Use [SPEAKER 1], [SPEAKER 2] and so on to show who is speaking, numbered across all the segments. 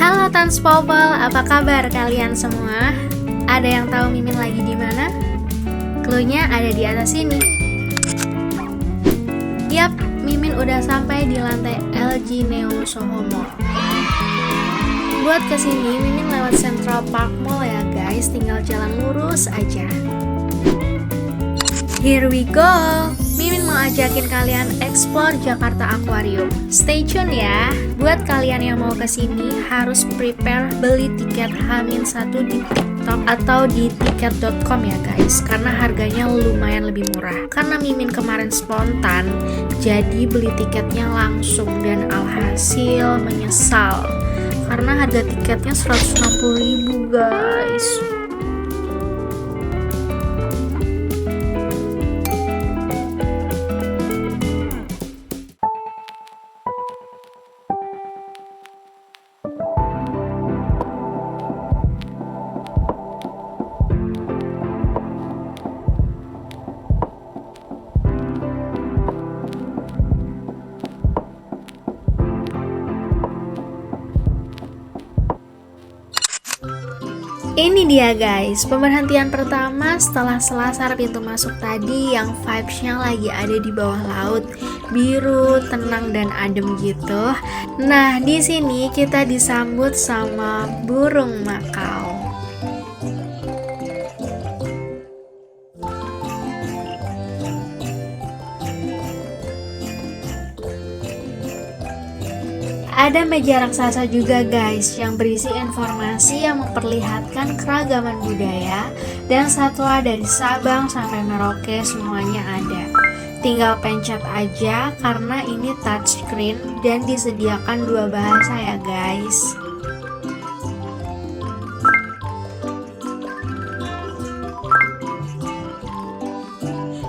[SPEAKER 1] Halo Transpopol, apa kabar kalian semua? Ada yang tahu Mimin lagi di mana? Cluenya ada di atas sini. Yap, Mimin udah sampai di lantai LG Neo Soho Mall. Buat kesini, Mimin lewat Central Park Mall ya guys, tinggal jalan lurus aja. Here we go! Mimin mau ajakin kalian explore Jakarta Aquarium. Stay tune ya. Buat kalian yang mau kesini harus prepare beli tiket H-1 di TikTok atau di tiket.com ya guys, karena harganya lumayan lebih murah. Karena Mimin kemarin spontan, jadi beli tiketnya langsung dan alhasil menyesal karena harga tiketnya 160.000 guys. Ini dia guys, pemberhentian pertama setelah selasar pintu masuk tadi yang vibes-nya lagi ada di bawah laut, biru, tenang dan adem gitu. Nah, di sini kita disambut sama burung makau. Ada meja raksasa juga guys, yang berisi informasi yang memperlihatkan keragaman budaya dan satwa dari Sabang sampai Merauke semuanya ada. Tinggal pencet aja karena ini touchscreen dan disediakan 2 bahasa ya guys.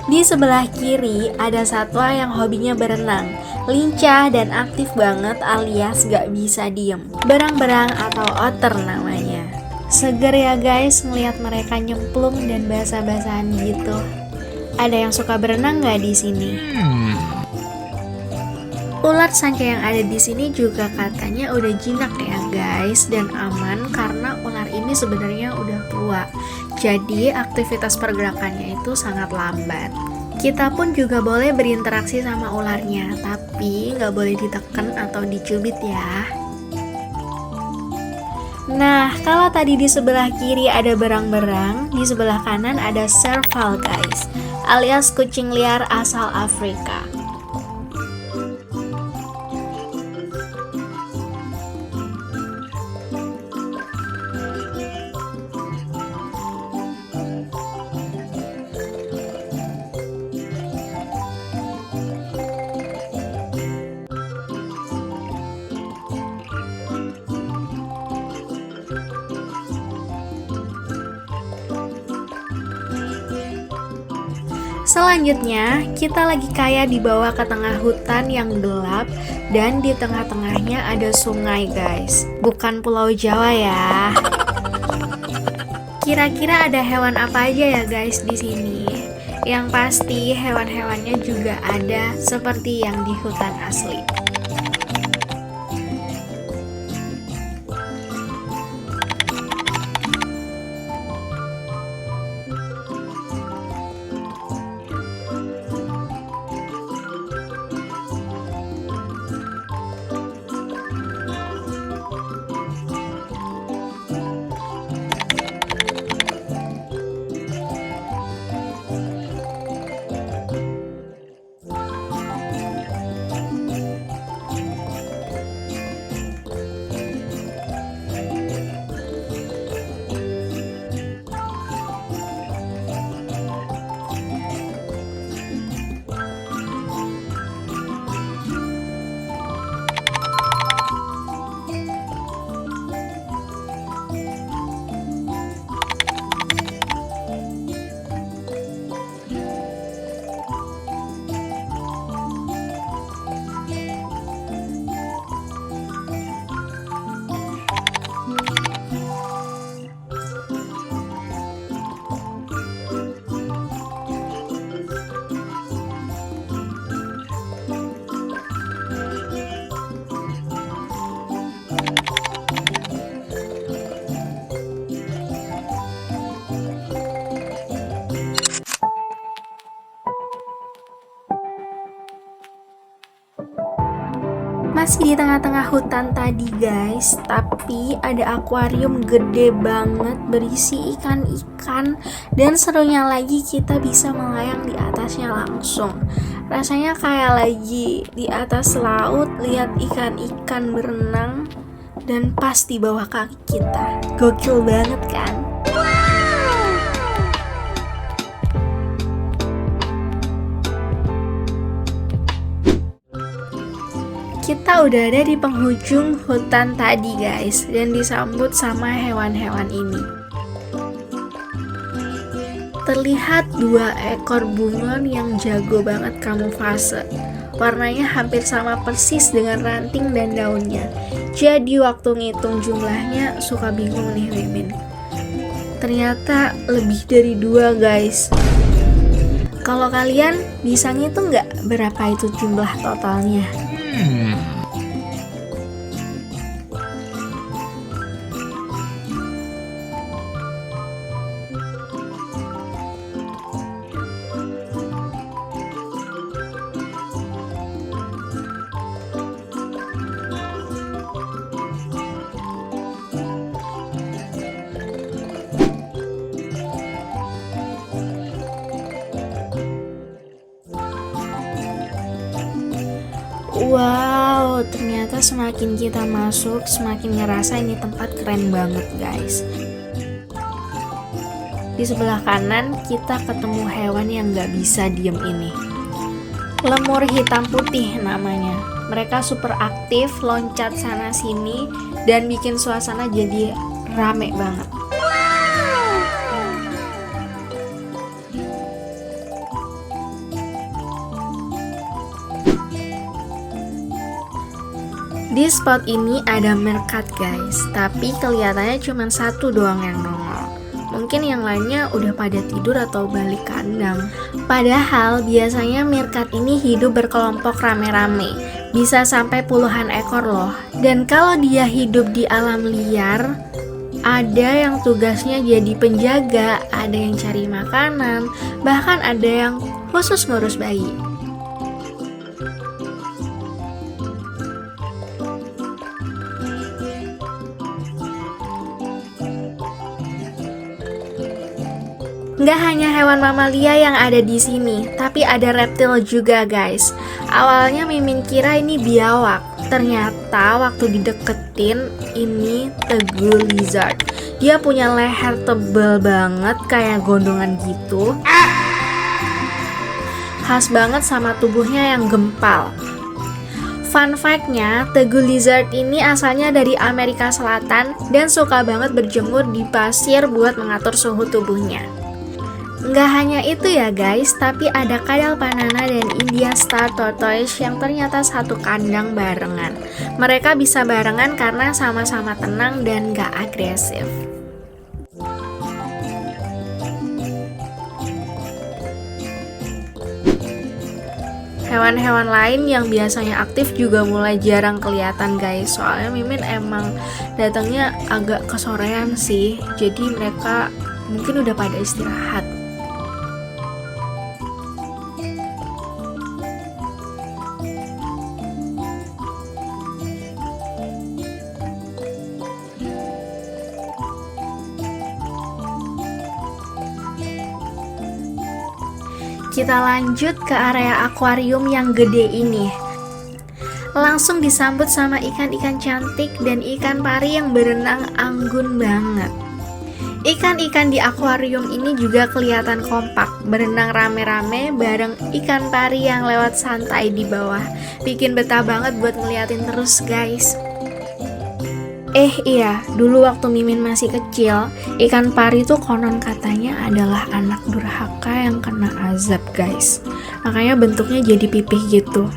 [SPEAKER 1] Di sebelah kiri ada satwa yang hobinya berenang, lincah dan aktif banget alias gak bisa diem. Berang-berang atau otter namanya. Seger ya guys ngelihat mereka nyemplung dan basah-basahan gitu. Ada yang suka berenang gak di sini? Ulat sanca yang ada di sini juga katanya udah jinak ya guys dan aman karena ular ini sebenarnya udah tua. Jadi aktivitas pergerakannya itu sangat lambat. Kita pun juga boleh berinteraksi sama ularnya, tapi nggak boleh ditekan atau dicubit ya. Nah, kalau tadi di sebelah kiri ada berang-berang, di sebelah kanan ada serval guys, alias kucing liar asal Afrika. Selanjutnya, kita lagi kayak dibawa ke tengah hutan yang gelap dan di tengah-tengahnya ada sungai guys. Bukan Pulau Jawa ya. Kira-kira ada hewan apa aja ya guys di sini? Yang pasti hewan-hewannya juga ada seperti yang di hutan asli. Masih di tengah-tengah hutan tadi guys, tapi ada akuarium gede banget berisi ikan-ikan, dan serunya lagi kita bisa melayang di atasnya langsung. Rasanya kayak lagi di atas laut lihat ikan-ikan berenang dan pas di bawah kaki kita. Gokil banget kan? Kita udah ada di penghujung hutan tadi guys, dan disambut sama hewan-hewan ini. Terlihat 2 ekor bunglon yang jago banget kamuflase. Warnanya hampir sama persis dengan ranting dan daunnya. Jadi waktu ngitung jumlahnya suka bingung nih Mimin. Ternyata lebih dari 2 guys. Kalau kalian bisa ngitung nggak berapa itu jumlah totalnya? Wow, ternyata semakin kita masuk, semakin ngerasa ini tempat keren banget guys. Di sebelah kanan kita ketemu hewan yang gak bisa diem ini. Lemur hitam putih namanya. Mereka super aktif, loncat sana sini, dan bikin suasana jadi rame banget. Di spot ini ada meerkat guys, tapi kelihatannya cuma 1 doang yang nongol. Mungkin yang lainnya udah pada tidur atau balik kandang. Padahal biasanya meerkat ini hidup berkelompok rame-rame, bisa sampai puluhan ekor loh. Dan kalau dia hidup di alam liar, ada yang tugasnya jadi penjaga, ada yang cari makanan, bahkan ada yang khusus ngurus bayi. Nggak hanya hewan mamalia yang ada di sini, tapi ada reptil juga guys. Awalnya Mimin kira ini biawak, ternyata waktu dideketin ini tegul lizard. Dia punya leher tebal banget kayak gondongan gitu. Khas banget sama tubuhnya yang gempal. Fun fact-nya, tegul lizard ini asalnya dari Amerika Selatan dan suka banget berjemur di pasir buat mengatur suhu tubuhnya. Nggak hanya itu ya guys, tapi ada kadal panana dan Indian star tortoise yang ternyata satu kandang barengan. Mereka bisa barengan karena sama-sama tenang dan nggak agresif. Hewan-hewan lain yang biasanya aktif juga mulai jarang kelihatan guys. Soalnya Mimin emang datangnya agak kesorean sih, jadi mereka mungkin udah pada istirahat. Kita lanjut ke area akuarium yang gede ini. Langsung disambut sama ikan-ikan cantik dan ikan pari yang berenang anggun banget. Ikan-ikan di akuarium ini juga kelihatan kompak, berenang rame-rame bareng ikan pari yang lewat santai di bawah. Bikin betah banget buat ngeliatin terus guys. Iya, dulu waktu Mimin masih kecil, ikan pari tuh konon katanya adalah anak durhaka yang kena azab guys. Makanya bentuknya jadi pipih gitu.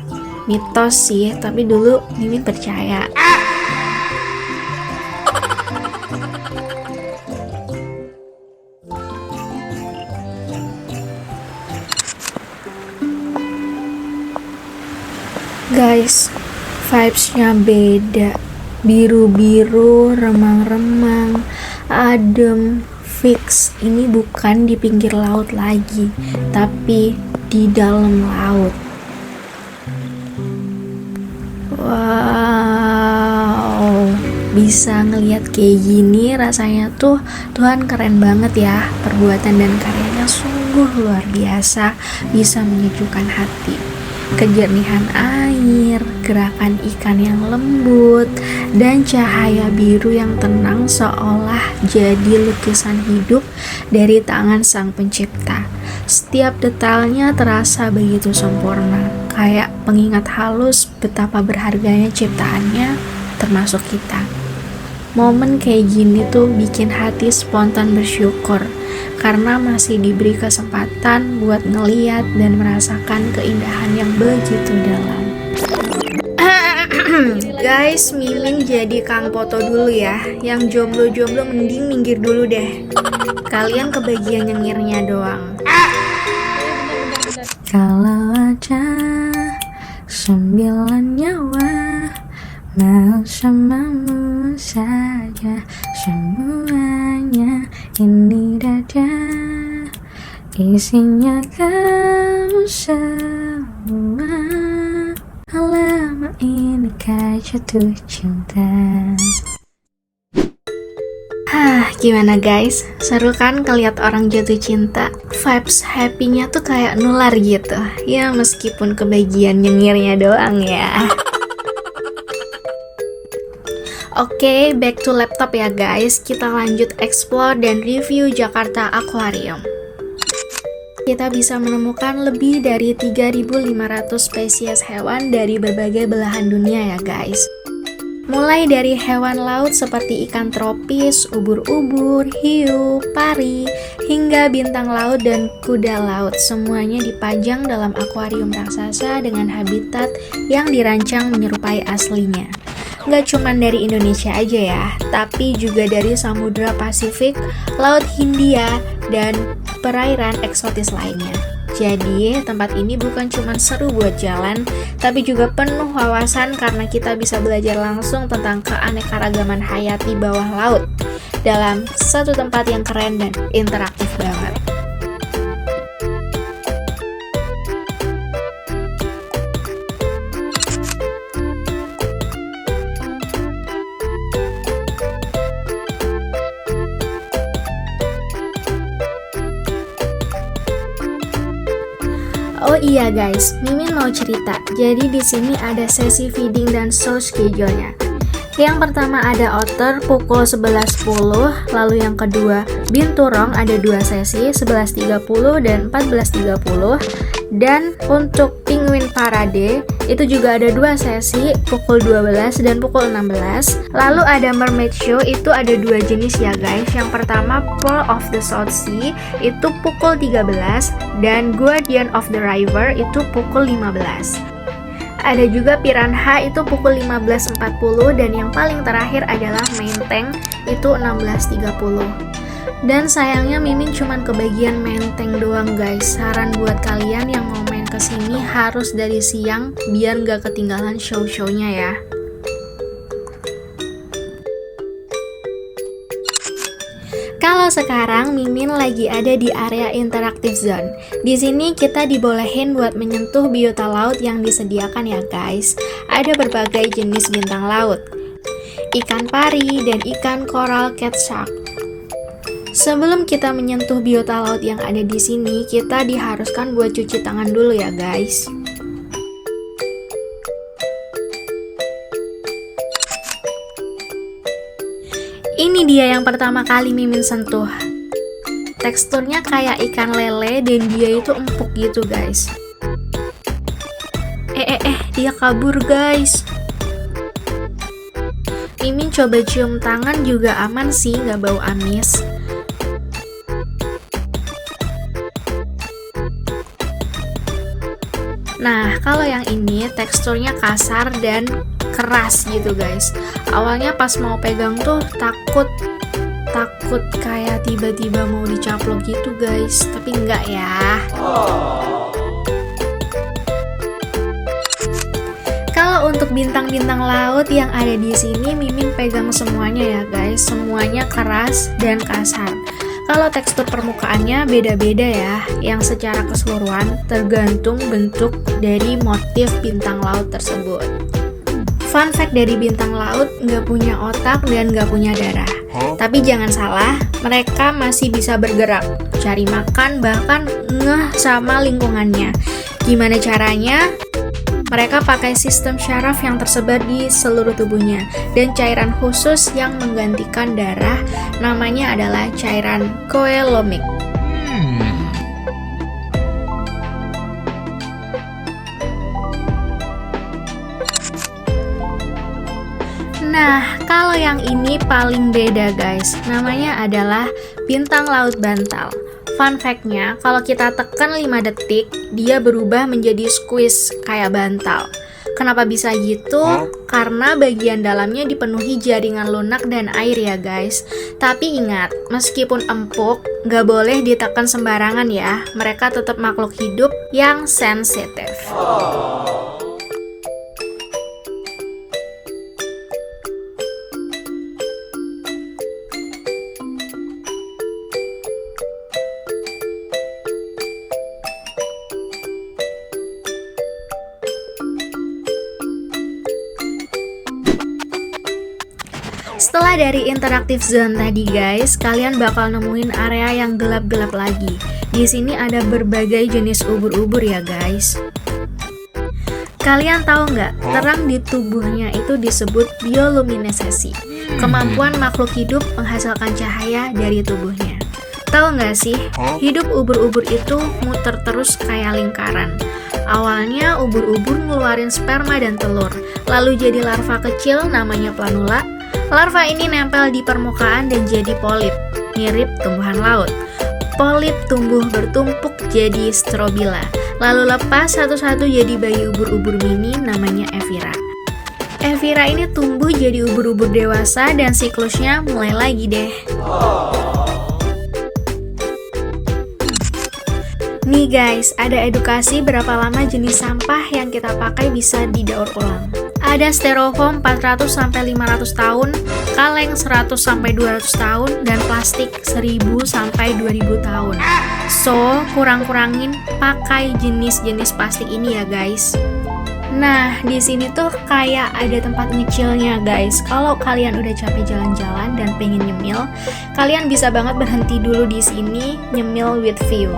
[SPEAKER 1] Mitos sih, tapi dulu Mimin percaya. Guys, vibes-nya beda. Biru-biru, remang-remang, adem, fix. Ini bukan di pinggir laut lagi, tapi di dalam laut. Wow, bisa ngelihat kayak gini rasanya tuh Tuhan keren banget ya. Perbuatan dan karyanya sungguh luar biasa, bisa menyejukkan hati. Kejernihan air, gerakan ikan yang lembut, dan cahaya biru yang tenang seolah jadi lukisan hidup dari tangan sang pencipta. Setiap detailnya terasa begitu sempurna, kayak pengingat halus betapa berharganya ciptaannya, termasuk kita. Momen kayak gini tuh bikin hati spontan bersyukur, karena masih diberi kesempatan buat ngeliat dan merasakan keindahan yang begitu dalam. Guys, Mimin jadi kang foto dulu ya. Yang jomblo-jomblo mending minggir dulu deh. Kalian kebagian nyengirnya doang. Kalau aja 9 nyawa mau samamu saja, semuanya ini dada isinya kamu semua. Lama ini kayak jatuh cinta. Gimana guys? Seru kan ngeliat orang jatuh cinta? Vibes happy-nya tuh kayak nular gitu. Ya meskipun kebagian nyengirnya doang ya. Oke, back to laptop ya guys. Kita lanjut explore dan review Jakarta Aquarium. Kita bisa menemukan lebih dari 3.500 spesies hewan dari berbagai belahan dunia ya guys. Mulai dari hewan laut seperti ikan tropis, ubur-ubur, hiu, pari, hingga bintang laut dan kuda laut. Semuanya dipajang dalam akuarium raksasa dengan habitat yang dirancang menyerupai aslinya. Nggak cuma dari Indonesia aja ya, tapi juga dari Samudra Pasifik, Laut Hindia, dan perairan eksotis lainnya. Jadi, tempat ini bukan cuma seru buat jalan, tapi juga penuh wawasan karena kita bisa belajar langsung tentang keanekaragaman hayati bawah laut dalam satu tempat yang keren dan interaktif banget. Oh iya guys, Mimin mau cerita. Jadi di sini ada sesi feeding dan show schedule-nya. Yang pertama ada otter pukul 11.10, lalu yang kedua binturong ada 2 sesi 11.30 dan 14.30. Dan untuk penguin parade itu juga ada 2 sesi pukul 12 dan pukul 16. Lalu ada mermaid show, itu ada 2 jenis ya guys. Yang pertama Pearl of the South Sea itu pukul 13 dan Guardian of the River itu pukul 15. Ada juga Piranha itu pukul 15.40 dan yang paling terakhir adalah Main Tank itu 16.30. Dan sayangnya Mimin cuman kebagian main tank doang guys. Saran buat kalian yang mau main kesini harus dari siang biar gak ketinggalan show-shownya ya. Kalau sekarang Mimin lagi ada di area interactive zone. Di sini kita dibolehin buat menyentuh biota laut yang disediakan ya guys. Ada berbagai jenis bintang laut, ikan pari dan ikan coral cat shark. Sebelum kita menyentuh biota laut yang ada di sini, kita diharuskan buat cuci tangan dulu ya guys. Ini dia yang pertama kali Mimin sentuh. Teksturnya kayak ikan lele dan dia itu empuk gitu guys. Dia kabur guys. Mimin coba cium tangan juga aman sih, nggak bau amis. Nah, kalau yang ini teksturnya kasar dan keras gitu guys. Awalnya pas mau pegang tuh takut kayak tiba-tiba mau dicaplok gitu guys, tapi enggak ya. Kalau untuk bintang-bintang laut yang ada di sini Mimin pegang semuanya ya guys, semuanya keras dan kasar. Kalau tekstur permukaannya beda-beda ya, yang secara keseluruhan tergantung bentuk dari motif bintang laut tersebut. Fun fact dari bintang laut, nggak punya otak dan nggak punya darah. Tapi jangan salah, mereka masih bisa bergerak, cari makan, bahkan ngeh sama lingkungannya. Gimana caranya? Mereka pakai sistem syaraf yang tersebar di seluruh tubuhnya dan cairan khusus yang menggantikan darah, namanya adalah cairan koelomik. Nah, kalau yang ini paling beda guys, namanya adalah bintang laut bantal. Fun fact-nya, kalau kita tekan 5 detik, dia berubah menjadi squeeze kayak bantal. Kenapa bisa gitu? Karena bagian dalamnya dipenuhi jaringan lunak dan air ya guys. Tapi ingat, meskipun empuk, nggak boleh ditekan sembarangan ya. Mereka tetap makhluk hidup yang sensitif. Setelah dari interactive zone tadi guys, kalian bakal nemuin area yang gelap-gelap lagi. Di sini ada berbagai jenis ubur-ubur ya guys. Kalian tahu nggak, terang di tubuhnya itu disebut bioluminescence, kemampuan makhluk hidup menghasilkan cahaya dari tubuhnya. Tahu nggak sih, hidup ubur-ubur itu muter terus kayak lingkaran. Awalnya ubur-ubur ngeluarin sperma dan telur, lalu jadi larva kecil namanya planula. Larva ini nempel di permukaan dan jadi polip, mirip tumbuhan laut. Polip tumbuh bertumpuk jadi strobila, lalu lepas satu-satu jadi bayi ubur-ubur mini namanya Evira. Evira ini tumbuh jadi ubur-ubur dewasa dan siklusnya mulai lagi deh. Nih guys, ada edukasi berapa lama jenis sampah yang kita pakai bisa didaur ulang. Ada styrofoam 400-500 tahun, kaleng 100-200 tahun, dan plastik 1000-2000 tahun. So, kurang-kurangin pakai jenis-jenis plastik ini ya guys. Nah, di sini tuh kayak ada tempat ngecilnya guys. Kalau kalian udah capek jalan-jalan dan pengen nyemil, kalian bisa banget berhenti dulu di sini, nyemil with view.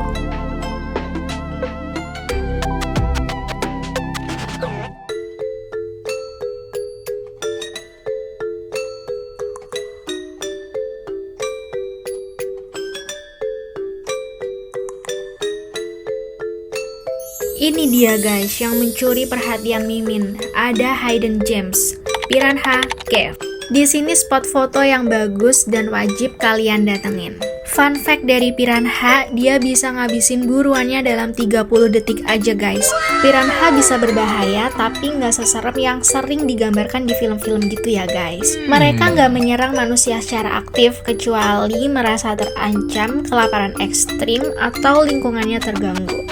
[SPEAKER 1] Ini dia guys yang mencuri perhatian Mimin. Ada hidden gems, Piranha Cave. Di sini spot foto yang bagus dan wajib kalian datengin. Fun fact dari piranha, dia bisa ngabisin buruannya dalam 30 detik aja guys. Piranha bisa berbahaya tapi nggak seserem yang sering digambarkan di film-film gitu ya guys. Mereka nggak menyerang manusia secara aktif kecuali merasa terancam, kelaparan ekstrim, atau lingkungannya terganggu.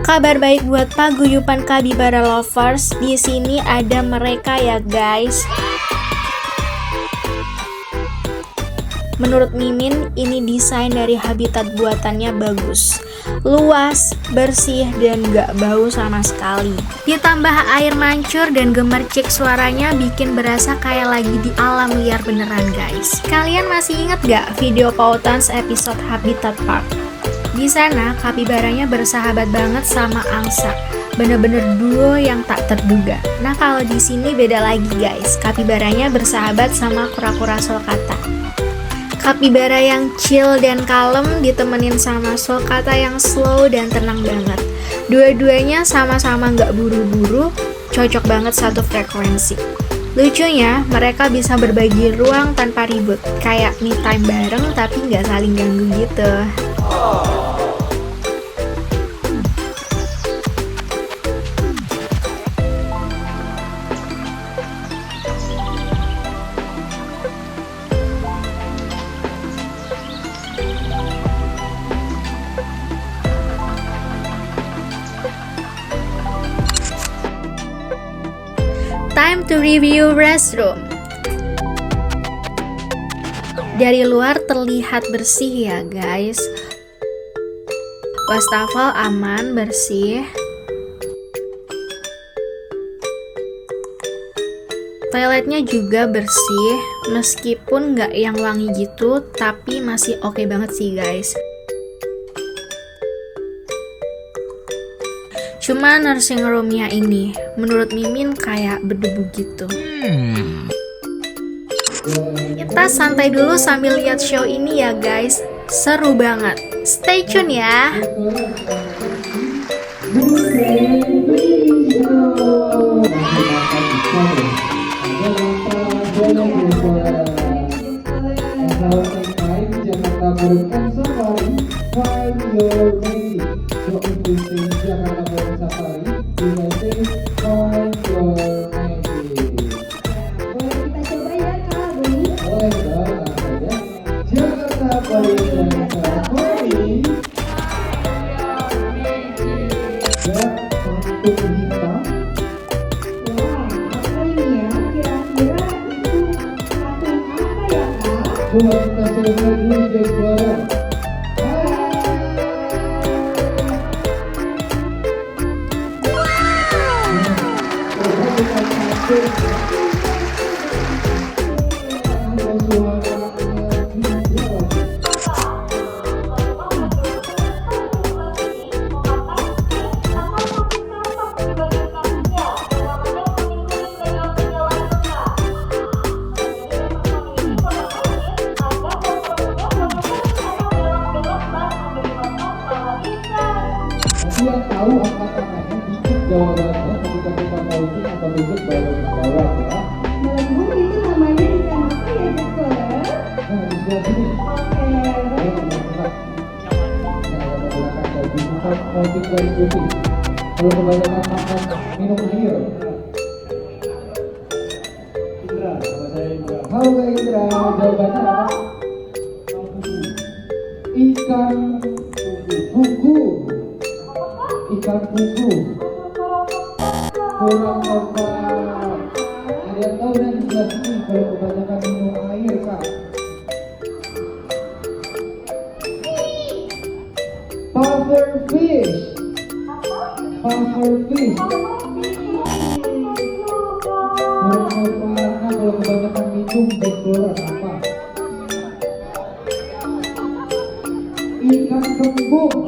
[SPEAKER 1] Kabar baik buat paguyuban Capybara lovers, di sini ada mereka ya guys. Menurut Mimin, ini desain dari habitat buatannya bagus, luas, bersih, dan gak bau sama sekali. Ditambah air mancur dan gemercik suaranya bikin berasa kayak lagi di alam liar beneran guys. Kalian masih inget gak video Pautans episode Habitat Park? Di sana, kapibaranya bersahabat banget sama angsa. Bener-bener duo yang tak terduga. Nah, kalau di sini beda lagi guys. Kapibaranya bersahabat sama kura-kura sulcata. Kapibara yang chill dan kalem ditemenin sama sulcata yang slow dan tenang banget. Dua-duanya sama-sama nggak buru-buru, cocok banget satu frekuensi. Lucunya, mereka bisa berbagi ruang tanpa ribut, kayak me time bareng tapi nggak saling ganggu gitu. Time to review restroom. Dari luar terlihat bersih ya guys. Wastafel aman, bersih. Toiletnya juga bersih, meskipun nggak yang wangi gitu, tapi masih oke banget sih guys. Cuma nursing roomnya ini, menurut Mimin kayak berdebu gitu. Kita santai dulu sambil lihat show ini ya guys, seru banget. Stay tune ya.
[SPEAKER 2] Yang tahu apa namanya dikit jawabannya ketika kita posting atau tulis bawah ya.
[SPEAKER 3] Menurut itu namanya ikan apa ya dokter?
[SPEAKER 2] Nah di sebelah sini. Oke. Kalau kebanyakan makan minum air. Indra, nama saya Indra. Halo Indra, jawabannya apa? Ikan kuku. Ikan kuku. Kurang tepat. Ada yang tahu dan di sebelah sini kalau kebanyakan minum air kak. Puffer fish. Puffer fish. Kurang tepat. Nah kalau kebanyakan minum berkeluar apa? Ikan kembung.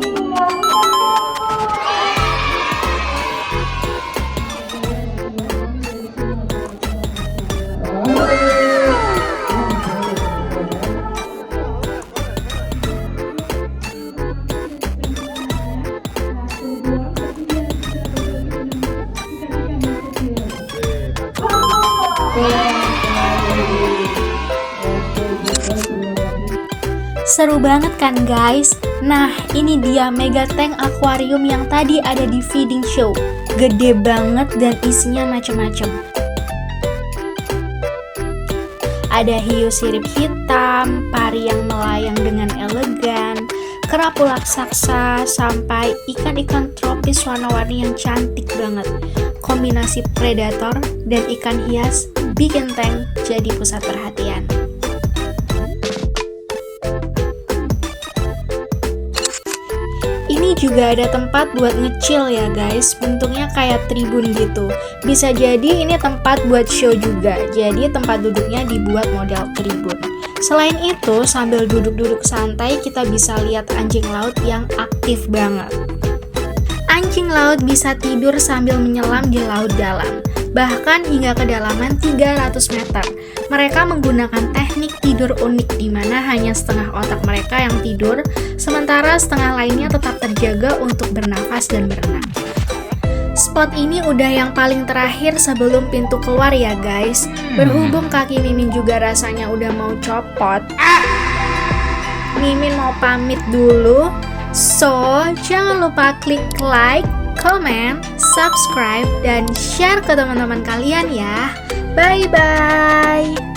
[SPEAKER 1] Seru banget kan guys? Nah, ini dia mega tank akuarium yang tadi ada di feeding show. Gede banget dan isinya macem-macem. Ada hiu sirip hitam, pari yang melayang dengan elegan, kerapu raksasa, sampai ikan-ikan tropis warna-warni yang cantik banget. Kombinasi predator dan ikan hias bikin tank jadi pusat perhatian. Ini juga ada tempat buat nge-chill ya guys, bentuknya kayak tribun gitu. Bisa jadi ini tempat buat show juga, jadi tempat duduknya dibuat model tribun. Selain itu, sambil duduk-duduk santai kita bisa lihat anjing laut yang aktif banget. Anjing laut bisa tidur sambil menyelam di laut dalam, bahkan hingga kedalaman 300 meter. Mereka menggunakan teknik tidur unik di mana hanya setengah otak mereka yang tidur, sementara setengah lainnya tetap terjaga untuk bernafas dan berenang. Spot ini udah yang paling terakhir sebelum pintu keluar ya guys. Berhubung kaki Mimin juga rasanya udah mau copot, Mimin mau pamit dulu. So, jangan lupa klik like, comment, subscribe, dan share ke teman-teman kalian ya. Bye-bye.